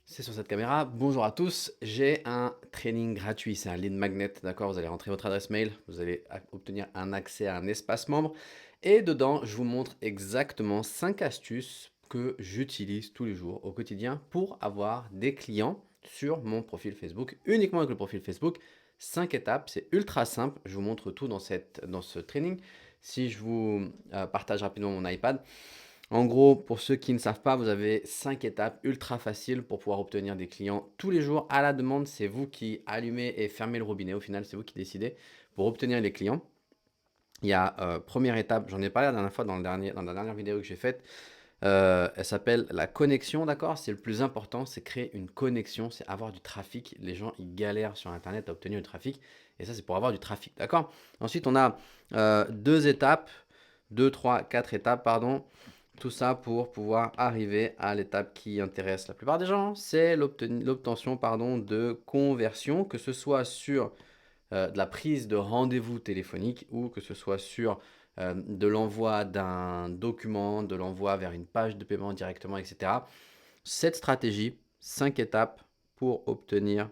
C'est sur cette caméra. Bonjour à tous, j'ai un training gratuit, c'est un lead magnet, d'accord? Vous allez rentrer votre adresse mail, vous allez obtenir un accès à un espace membre et dedans, je vous montre exactement 5 astuces que j'utilise tous les jours au quotidien pour avoir des clients sur mon profil Facebook, uniquement avec le profil Facebook. 5 étapes, c'est ultra simple, je vous montre tout dans ce training. Si je vous partage rapidement mon iPad, en gros, pour ceux qui ne savent pas, vous avez 5 étapes ultra faciles pour pouvoir obtenir des clients tous les jours à la demande. C'est vous qui allumez et fermez le robinet. Au final, c'est vous qui décidez pour obtenir les clients. Il y a première étape, j'en ai parlé la dernière fois dans la dernière vidéo que j'ai faite. Elle s'appelle la connexion, d'accord? C'est le plus important, c'est créer une connexion, c'est avoir du trafic. Les gens, ils galèrent sur Internet à obtenir du trafic. Et ça, c'est pour avoir du trafic, d'accord? Ensuite, on a deux étapes, deux, trois, quatre étapes, pardon. Tout ça pour pouvoir arriver à l'étape qui intéresse la plupart des gens, c'est l'obtention de conversion, que ce soit sur de la prise de rendez-vous téléphonique ou que ce soit sur de l'envoi d'un document, de l'envoi vers une page de paiement directement, etc. Cette stratégie, 5 étapes pour obtenir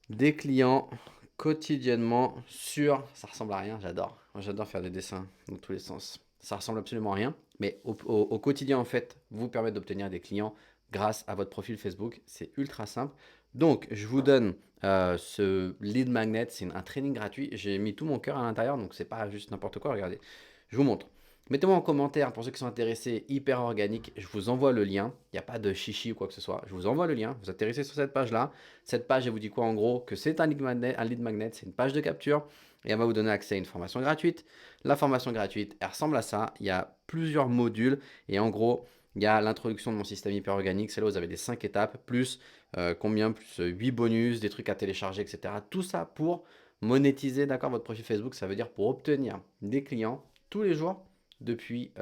des clients quotidiennement sur... Ça ressemble à rien, j'adore. Moi, j'adore faire des dessins dans tous les sens. Ça ressemble absolument à rien, mais au quotidien, en fait, vous permet d'obtenir des clients grâce à votre profil Facebook. C'est ultra simple. Donc, je vous donne ce lead magnet. C'est un training gratuit. J'ai mis tout mon cœur à l'intérieur, donc c'est pas juste n'importe quoi. Regardez, je vous montre. Mettez-moi en commentaire pour ceux qui sont intéressés, hyper organique. Je vous envoie le lien. Il n'y a pas de chichi ou quoi que ce soit. Je vous envoie le lien. Vous atterrissez sur cette page-là. Cette page, elle vous dit quoi en gros? Que c'est un lead magnet, c'est une page de capture et elle va vous donner accès à une formation gratuite. La formation gratuite, elle ressemble à ça. Il y a plusieurs modules et en gros, il y a l'introduction de mon système hyper organique. C'est là où vous avez les 5 étapes, plus plus 8 bonus, des trucs à télécharger, etc. Tout ça pour monétiser, d'accord, votre profil Facebook. Ça veut dire pour obtenir des clients tous les jours depuis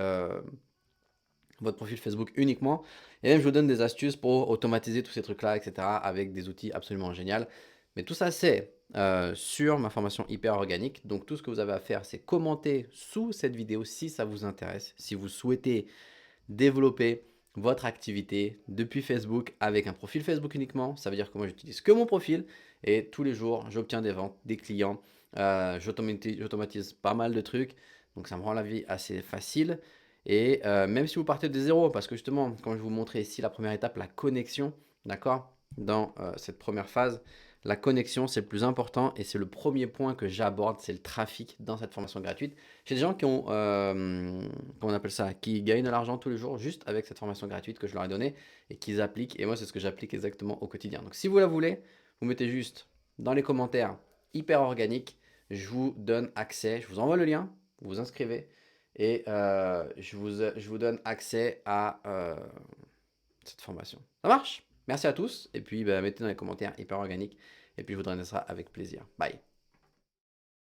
votre profil Facebook uniquement. Et même, je vous donne des astuces pour automatiser tous ces trucs-là, etc. avec des outils absolument géniaux. Mais tout ça, c'est sur ma formation hyper organique. Donc, tout ce que vous avez à faire, c'est commenter sous cette vidéo si ça vous intéresse. Si vous souhaitez développer votre activité depuis Facebook avec un profil Facebook uniquement, ça veut dire que moi, j'utilise que mon profil et tous les jours, j'obtiens des ventes, des clients. J'automatise pas mal de trucs. Donc, ça me rend la vie assez facile. Et même si vous partez de zéro, parce que justement, comme je vous montrais ici la première étape, la connexion, d'accord, dans cette première phase, la connexion, c'est le plus important et c'est le premier point que j'aborde, c'est le trafic dans cette formation gratuite. J'ai des gens qui ont, comment on appelle ça, qui gagnent de l'argent tous les jours juste avec cette formation gratuite que je leur ai donnée et qu'ils appliquent. Et moi, c'est ce que j'applique exactement au quotidien. Donc, si vous la voulez, vous mettez juste dans les commentaires hyper organique, je vous donne accès, je vous envoie le lien, vous vous inscrivez et je vous donne accès à cette formation. Ça marche? Merci à tous et puis bah, mettez dans les commentaires hyper organique et puis je vous donnerai ça avec plaisir. Bye.